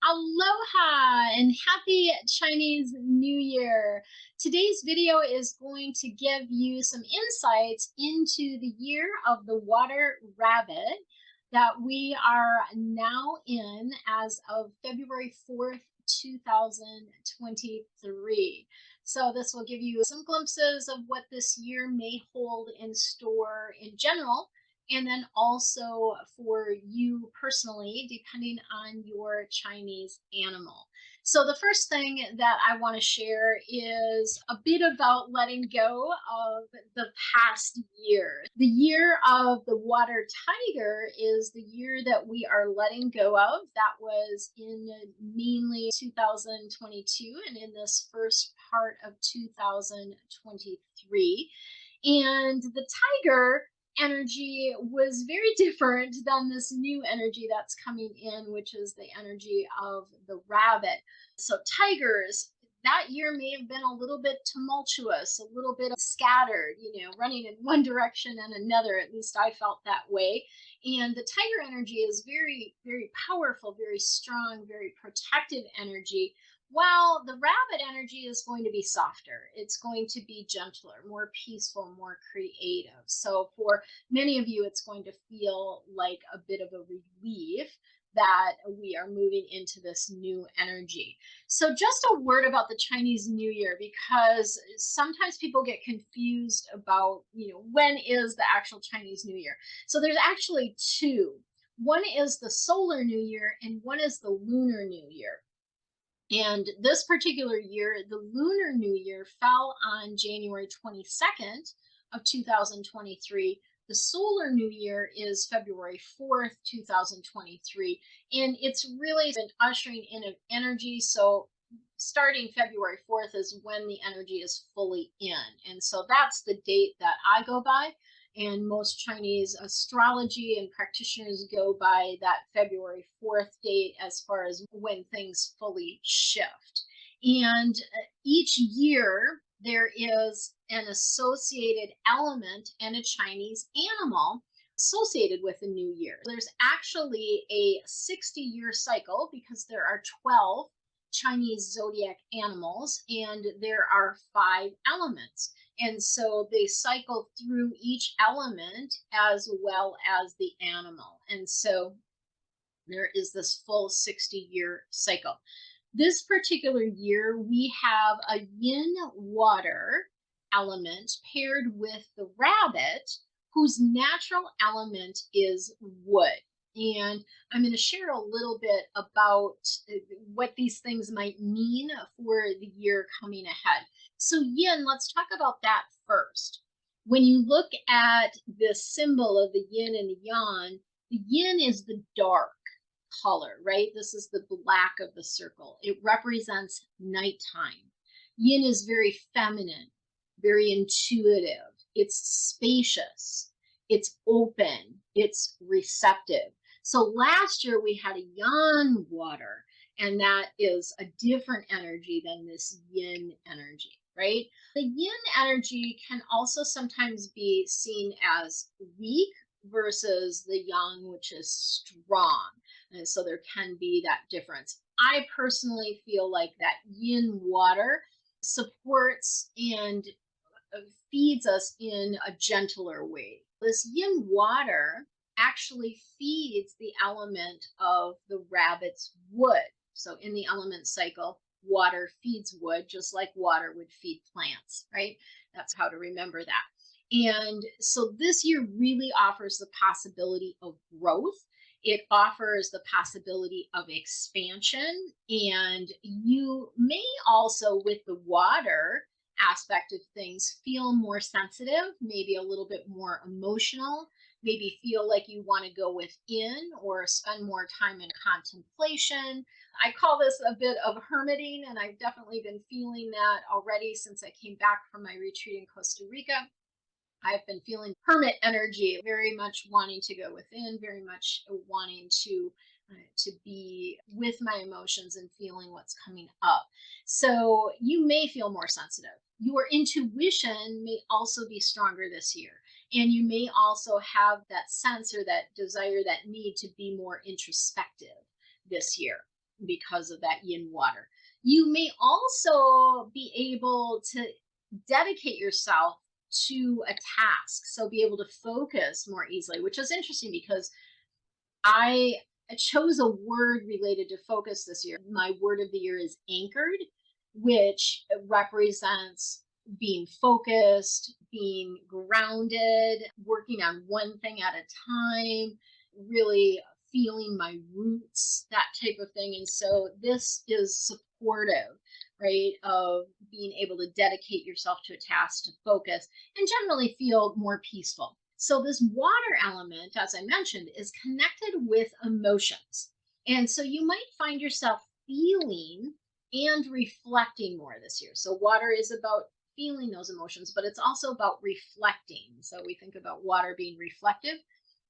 Aloha and happy Chinese New Year. Today's video is going to give you some insights into the year of the water rabbit that we are now in as of February 4th, 2023. So this will give you some glimpses of what this year may hold in store in general, and then also for you personally, depending on your Chinese animal. So the first thing that I want to share is a bit about letting go of the past year. The year of the water tiger is the year that we are letting go of. That was in mainly 2022 and in this first part of 2023. And the tiger energy was very different than this new energy that's coming in, which is the energy of the rabbit. So tigers, that year may have been a little bit tumultuous, a little bit scattered, running in one direction and another. At least I felt that way. And the tiger energy is very, very powerful, very strong, very protective energy. While the rabbit energy is going to be softer, it's going to be gentler, more peaceful, more creative. So for many of you, it's going to feel like a bit of a relief that we are moving into this new energy. So just a word about the Chinese New Year, because sometimes people get confused about, when is the actual Chinese New Year? So there's actually two. One is the solar New Year and one is the lunar New Year. And this particular year, the Lunar New Year fell on January 22nd of 2023. The Solar New Year is February 4th, 2023. And it's really been ushering in an energy. So starting February 4th is when the energy is fully in. And so that's the date that I go by. And most Chinese astrology and practitioners go by that February 4th date as far as when things fully shift. And each year, there is an associated element and a Chinese animal associated with the new year. There's actually a 60-year cycle because there are 12 Chinese zodiac animals and there are 5 elements. And so they cycle through each element as well as the animal. And so there is this full 60-year cycle. This particular year, we have a yin water element paired with the rabbit, whose natural element is wood. And I'm going to share a little bit about what these things might mean for the year coming ahead. So yin, let's talk about that first. When you look at the symbol of the yin and the yang, the yin is the dark color, right? This is the black of the circle. It represents nighttime. Yin is very feminine, very intuitive. It's spacious. It's open. It's receptive. So last year we had a yang water, and that is a different energy than this yin energy, right? The yin energy can also sometimes be seen as weak versus the yang, which is strong. And so there can be that difference. I personally feel like that yin water supports and feeds us in a gentler way. This yin water actually feeds the element of the rabbit's wood. So in the element cycle, water feeds wood, just like water would feed plants, right? That's how to remember that. And so this year really offers the possibility of growth. It offers the possibility of expansion. And you may also, with the water aspect of things, feel more sensitive, maybe a little bit more emotional, maybe feel like you want to go within or spend more time in contemplation. I call this a bit of hermiting, and I've definitely been feeling that already since I came back from my retreat in Costa Rica. I've been feeling hermit energy, very much wanting to go within, very much wanting to be with my emotions and feeling what's coming up. So you may feel more sensitive. Your intuition may also be stronger this year. And you may also have that sense or that desire, that need to be more introspective this year. because of that yin water. You may also be able to dedicate yourself to a task, so be able to focus more easily, which is interesting because I chose a word related to focus this year. My word of the year is anchored, which represents being focused, being grounded, working on one thing at a time, really feeling my roots, that type of thing. And so this is supportive, right, of being able to dedicate yourself to a task, to focus, and generally feel more peaceful. So, this water element, as I mentioned, is connected with emotions. And so, you might find yourself feeling and reflecting more this year. So, water is about feeling those emotions, but it's also about reflecting. So, we think about water being reflective.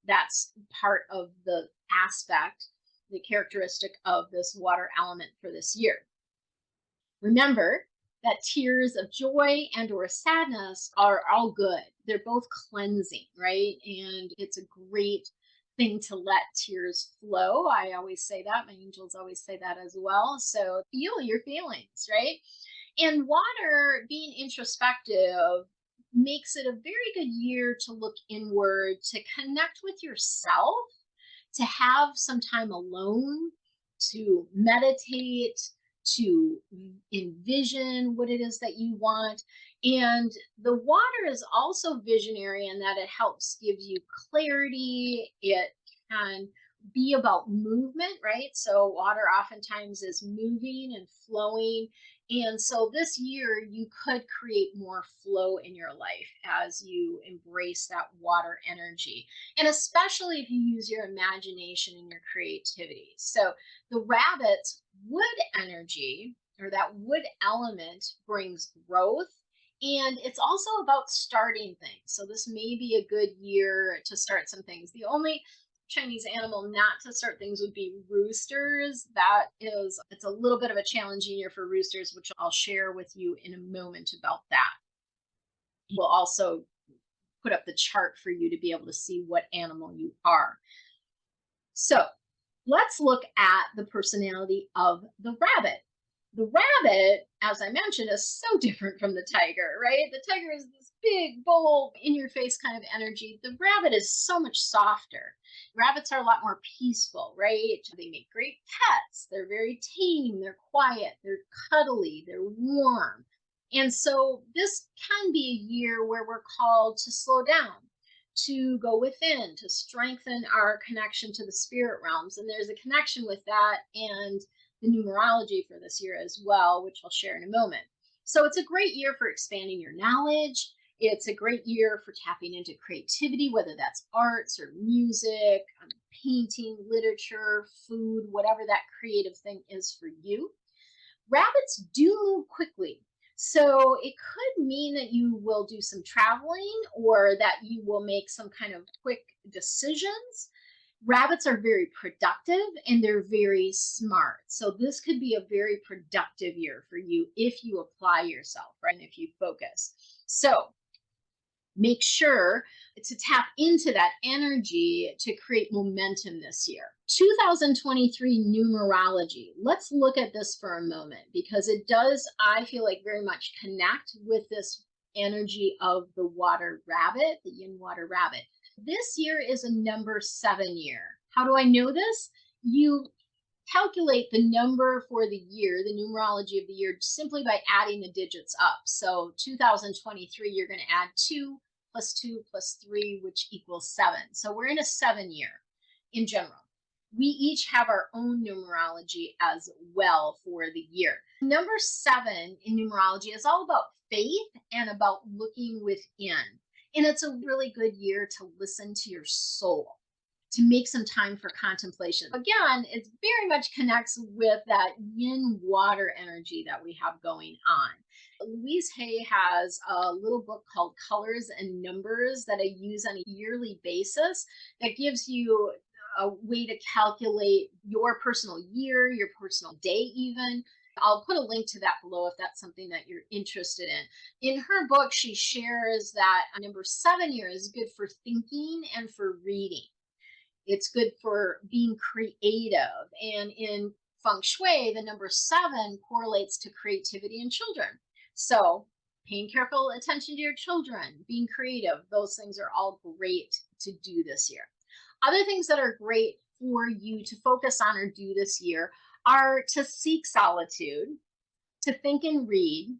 That's part of the aspect, the characteristic of this water element for this year. Remember that tears of joy and or sadness are all good. They're both cleansing, right? And it's a great thing to let tears flow. I always say that. My angels always say that as well. So feel your feelings, right? And water being introspective makes it a very good year to look inward, to connect with yourself, to have some time alone, to meditate, to envision what it is that you want. And the water is also visionary in that it helps give you clarity. It can be about movement, right? So water oftentimes is moving and flowing. And so this year, you could create more flow in your life as you embrace that water energy. And especially if you use your imagination and your creativity. So the rabbit's wood energy, or that wood element, brings growth. And it's also about starting things. So this may be a good year to start some things. The only Chinese animal not to start things would be roosters. It's a little bit of a challenging year for roosters, which I'll share with you in a moment about that. We'll also put up the chart for you to be able to see what animal you are. So let's look at the personality of the rabbit. The rabbit, as I mentioned, is so different from the tiger, right? The tiger is this big, bold, in your face kind of energy. The rabbit is so much softer. Rabbits are a lot more peaceful, right? They make great pets. They're very tame, they're quiet, they're cuddly, they're warm. And so this can be a year where we're called to slow down, to go within, to strengthen our connection to the spirit realms. And there's a connection with that and the numerology for this year as well, which I'll share in a moment. So it's a great year for expanding your knowledge. It's a great year for tapping into creativity, whether that's arts or music, painting, literature, food, whatever that creative thing is for you. Rabbits do move quickly. So it could mean that you will do some traveling or that you will make some kind of quick decisions. Rabbits are very productive and they're very smart. So this could be a very productive year for you if you apply yourself, right? And if you focus. So make sure to tap into that energy to create momentum this year. 2023 numerology. Let's look at this for a moment because it does, I feel like, very much connect with this energy of the water rabbit, the yin water rabbit. This year is a number 7 year. How do I know this? You calculate the number for the year, the numerology of the year, simply by adding the digits up. So 2023, you're going to add 2 plus 2 plus 3, which equals 7. So we're in a 7 year in general. We each have our own numerology as well for the year. Number 7 in numerology is all about faith and about looking within. And it's a really good year to listen to your soul, to make some time for contemplation. Again, it very much connects with that yin water energy that we have going on. Louise Hay has a little book called Colors and Numbers that I use on a yearly basis that gives you a way to calculate your personal year, your personal day even. I'll put a link to that below if that's something that you're interested in. In her book, she shares that number 7 year is good for thinking and for reading. It's good for being creative. And in Feng Shui, the number 7 correlates to creativity in children. So paying careful attention to your children, being creative, those things are all great to do this year. Other things that are great for you to focus on or do this year are to seek solitude, to think and read,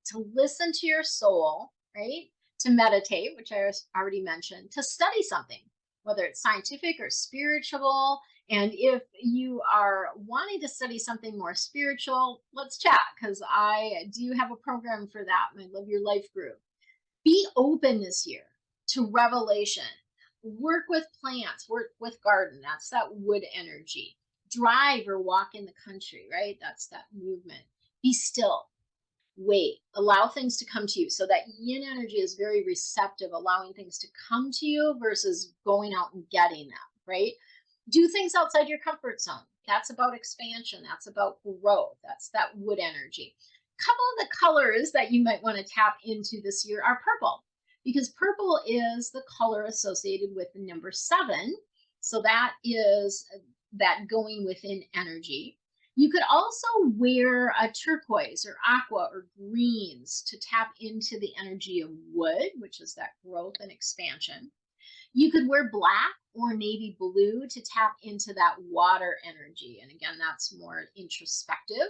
to listen to your soul, right? To meditate, which I already mentioned, to study something, whether it's scientific or spiritual. And if you are wanting to study something more spiritual, let's chat because I do have a program for that, my Love Your Life group. Be open this year to revelation. Work with plants, work with garden. That's that wood energy. Drive or walk in the country, right? That's that movement. Be still. Wait, allow things to come to you. So that yin energy is very receptive, allowing things to come to you versus going out and getting them, right? Do things outside your comfort zone. That's about expansion. That's about growth. That's that wood energy. A couple of the colors that you might want to tap into this year are purple, because purple is the color associated with the number 7. So that is that going within energy. You could also wear a turquoise or aqua or greens to tap into the energy of wood, which is that growth and expansion. You could wear black or navy blue to tap into that water energy. And again, that's more introspective.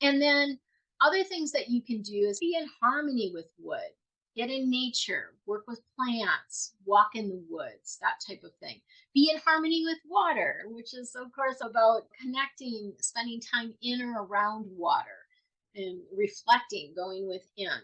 And then other things that you can do is be in harmony with wood. Get in nature, work with plants, walk in the woods, that type of thing. Be in harmony with water, which is, of course, about connecting, spending time in or around water and reflecting, going within.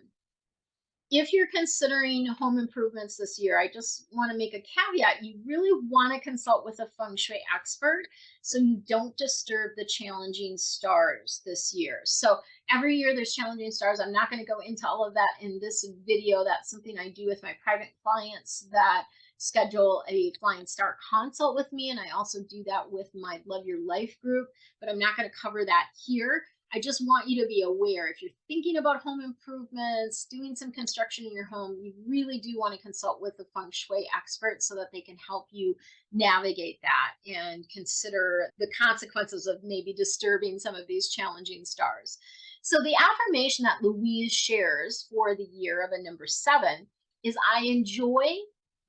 If you're considering home improvements this year, I just want to make a caveat. You really want to consult with a Feng Shui expert so you don't disturb the challenging stars this year. So every year there's challenging stars. I'm not going to go into all of that in this video. That's something I do with my private clients that schedule a flying star consult with me. And I also do that with my Love Your Life group, but I'm not going to cover that here. I just want you to be aware if you're thinking about home improvements, doing some construction in your home, you really do want to consult with a Feng Shui expert so that they can help you navigate that and consider the consequences of maybe disturbing some of these challenging stars. So the affirmation that Louise shares for the year of a number 7 is I enjoy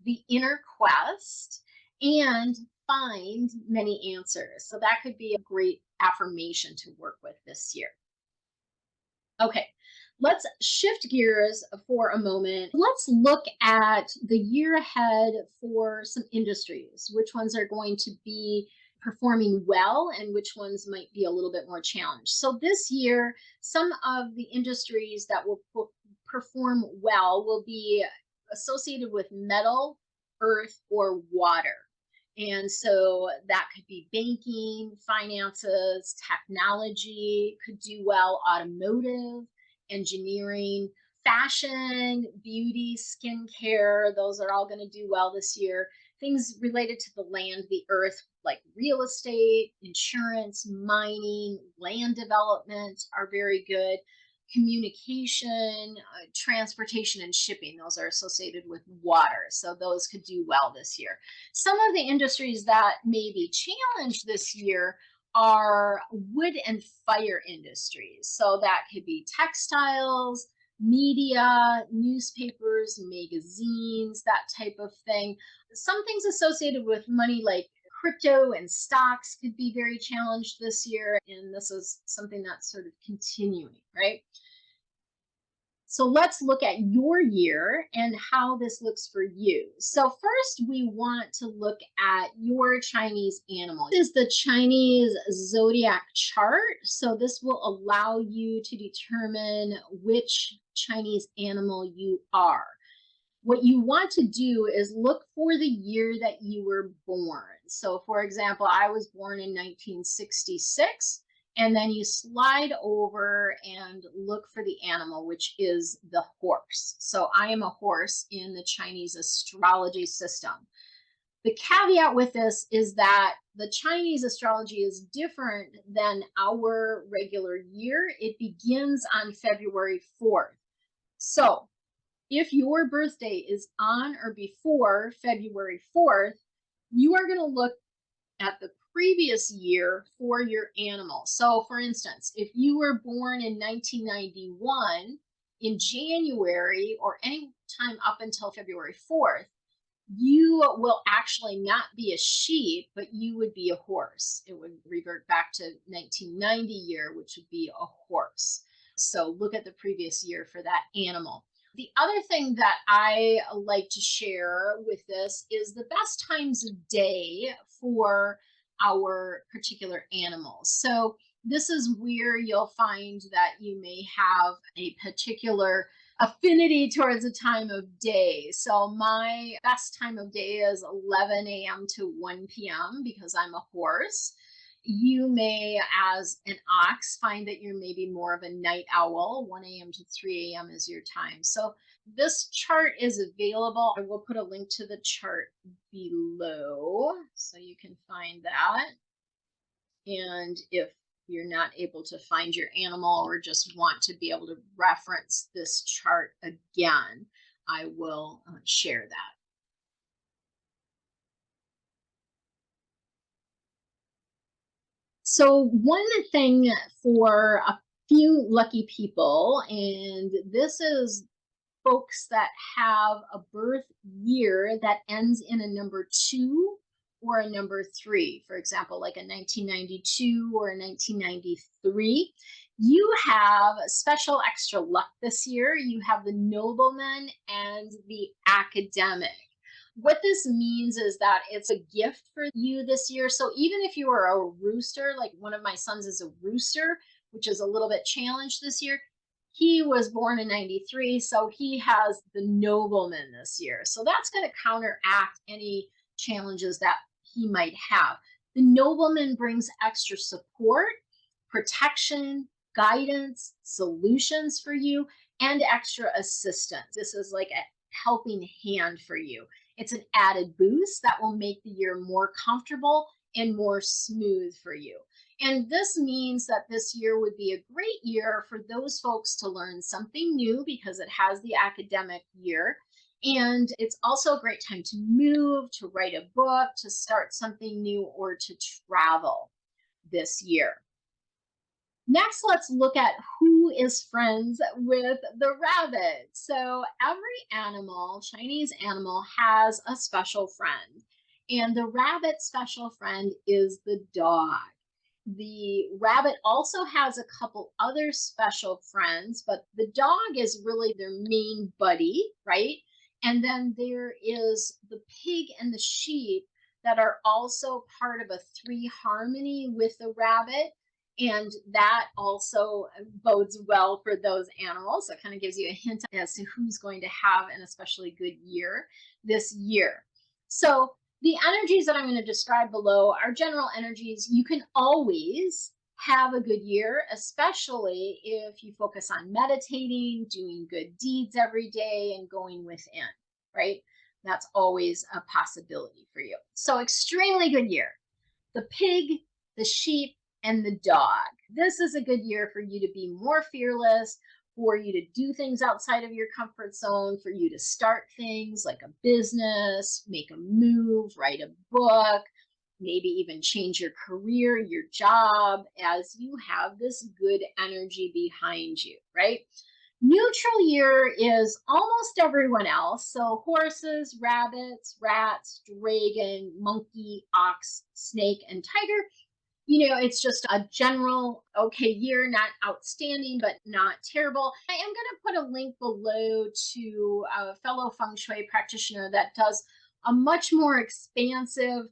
the inner quest and find many answers. So that could be a great affirmation to work with this year. Okay, let's shift gears for a moment. Let's look at the year ahead for some industries. Which ones are going to be performing well and which ones might be a little bit more challenged. So this year, some of the industries that will perform well will be associated with metal, earth, or water. And so that could be banking, finances, technology, could do well, automotive, engineering, fashion, beauty, skincare. Those are all going to do well this year. Things related to the land, the earth, like real estate, insurance, mining, land development are very good. Communication, transportation, and shipping, those are associated with water. So those could do well this year. Some of the industries that may be challenged this year are wood and fire industries. So that could be textiles, media, newspapers, magazines, that type of thing. Some things associated with money like crypto and stocks could be very challenged this year. And this is something that's sort of continuing, right? So let's look at your year and how this looks for you. So first, we want to look at your Chinese animal. This is the Chinese zodiac chart. So this will allow you to determine which Chinese animal you are. What you want to do is look for the year that you were born. So for example, I was born in 1966. And then you slide over and look for the animal, which is the horse. So I am a horse in the Chinese astrology system. The caveat with this is that the Chinese astrology is different than our regular year. It begins on February 4th. So if your birthday is on or before February 4th, you are going to look at the previous year for your animal. So, for instance, if you were born in 1991 in January or any time up until February 4th, you will actually not be a sheep, but you would be a horse. It would revert back to 1990 year, which would be a horse. So look at the previous year for that animal. The other thing that I like to share with this is the best times of day for our particular animals. So this is where you'll find that you may have a particular affinity towards a time of day. So my best time of day is 11 a.m. to 1 p.m. because I'm a horse. You may, as an ox, find that you're maybe more of a night owl. 1 a.m. to 3 a.m. is your time. So this chart is available. I will put a link to the chart below so you can find that. And if you're not able to find your animal or just want to be able to reference this chart again, I will share that. So one thing for a few lucky people, and this is folks that have a birth year that ends in a number 2 or a number 3, for example, like a 1992 or a 1993, you have special extra luck this year. You have the nobleman and the academic. What this means is that it's a gift for you this year. So even if you are a rooster, like one of my sons is a rooster, which is a little bit challenged this year, he was born in 93, so he has the nobleman this year. So that's going to counteract any challenges that he might have. The nobleman brings extra support, protection, guidance, solutions for you, and extra assistance. This is like a helping hand for you. It's an added boost that will make the year more comfortable and more smooth for you. And this means that this year would be a great year for those folks to learn something new because it has the academic year. And it's also a great time to move, to write a book, to start something new, or to travel this year. Next, let's look at who is friends with the rabbit. So every animal, Chinese animal, has a special friend. And the rabbit's special friend is the dog. The rabbit also has a couple other special friends, but the dog is really their main buddy, right? And then there is the pig and the sheep that are also part of a 3 harmony with the rabbit. And that also bodes well for those animals. So it kind of gives you a hint as to who's going to have an especially good year this year. So the energies that I'm going to describe below are general energies. You can always have a good year, especially if you focus on meditating, doing good deeds every day, and going within, right? That's always a possibility for you. So extremely good year. The pig, the sheep, and the dog. This is a good year for you to be more fearless, for you to do things outside of your comfort zone, for you to start things like a business, make a move, write a book, maybe even change your career, your job, as you have this good energy behind you, right? Neutral year is almost everyone else. So horses, rabbits, rats, dragon, monkey, ox, snake, and tiger. It's just a general okay year, not outstanding, but not terrible. I am going to put a link below to a fellow Feng Shui practitioner that does a much more expansive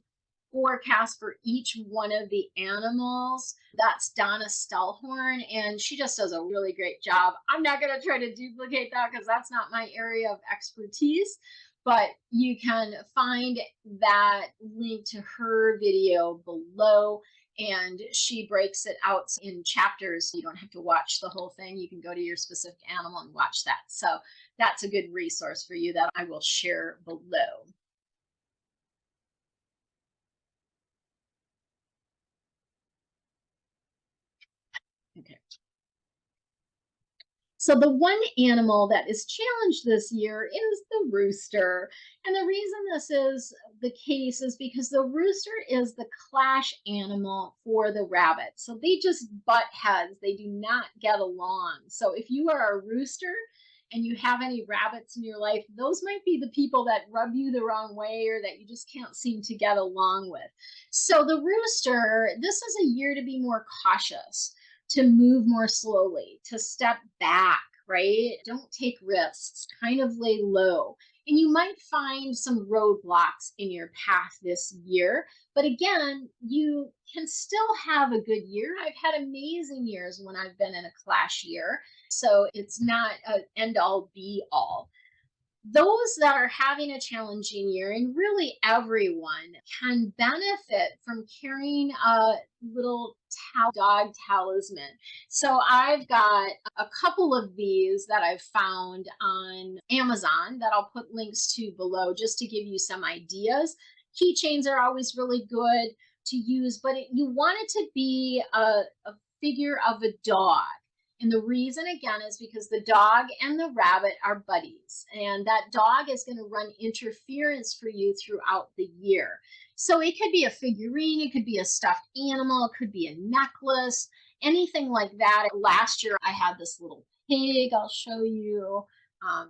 forecast for each one of the animals. That's Donna Stellhorn, and she just does a really great job. I'm not going to try to duplicate that because that's not my area of expertise, but you can find that link to her video below. And she breaks it out in chapters. You don't have to watch the whole thing. You can go to your specific animal and watch that. So that's a good resource for you that I will share below. Okay. So the one animal that is challenged this year is the rooster. And the reason this is the case is because the rooster is the clash animal for the rabbit. So they just butt heads. They do not get along. So if you are a rooster and you have any rabbits in your life, those might be the people that rub you the wrong way or that you just can't seem to get along with. So the rooster, this is a year to be more cautious, to move more slowly, to step back, right? Don't take risks, kind of lay low. And you might find some roadblocks in your path this year. But again, you can still have a good year. I've had amazing years when I've been in a clash year. So it's not an end all be all. Those that are having a challenging year, and really everyone, can benefit from carrying a little dog talisman. So I've got a couple of these that I've found on Amazon that I'll put links to below just to give you some ideas. Keychains are always really good to use, but you want it to be a figure of a dog. And the reason, again, is because the dog and the rabbit are buddies, and that dog is going to run interference for you throughout the year. So it could be a figurine, it could be a stuffed animal, it could be a necklace, anything like that. Last year, I had this little pig. I'll show you.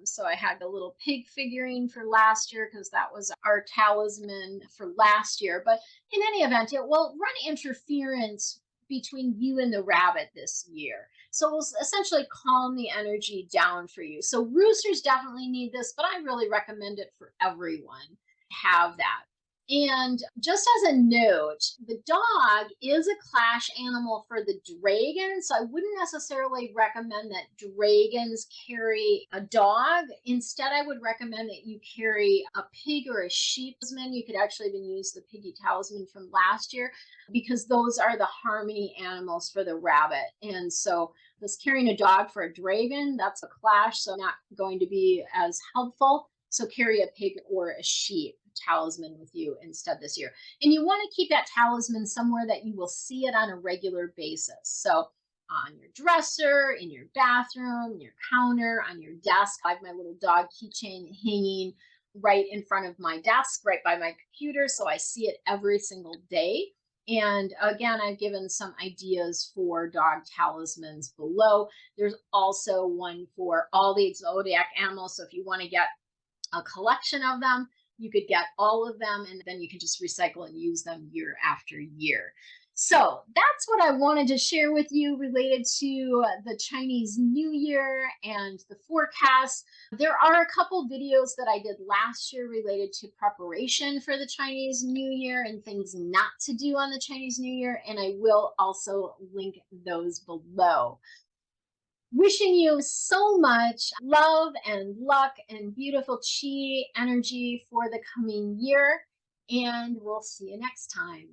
So I had the little pig figurine for last year because that was our talisman for last year. But in any event, it will run interference between you and the rabbit this year. So we'll essentially calm the energy down for you. So roosters definitely need this, but I really recommend it for everyone. Have that. And just as a note, the dog is a clash animal for the dragon. So I wouldn't necessarily recommend that dragons carry a dog. Instead, I would recommend that you carry a pig or a sheep talisman. You could actually even use the piggy talisman from last year because those are the harmony animals for the rabbit. And so this carrying a dog for a dragon, that's a clash, so not going to be as helpful. So carry a pig or a sheep talisman with you instead this year. And you want to keep that talisman somewhere that you will see it on a regular basis. So on your dresser, in your bathroom, your counter, on your desk. I have my little dog keychain hanging right in front of my desk, right by my computer. So I see it every single day. And again, I've given some ideas for dog talismans below. There's also one for all the zodiac animals. So if you want to get a collection of them, you could get all of them, and then you can just recycle and use them year after year. So that's what I wanted to share with you related to the Chinese New Year and the forecast. There are a couple videos that I did last year related to preparation for the Chinese New Year and things not to do on the Chinese New Year, and I will also link those below. Wishing you so much love and luck and beautiful chi energy for the coming year, and we'll see you next time.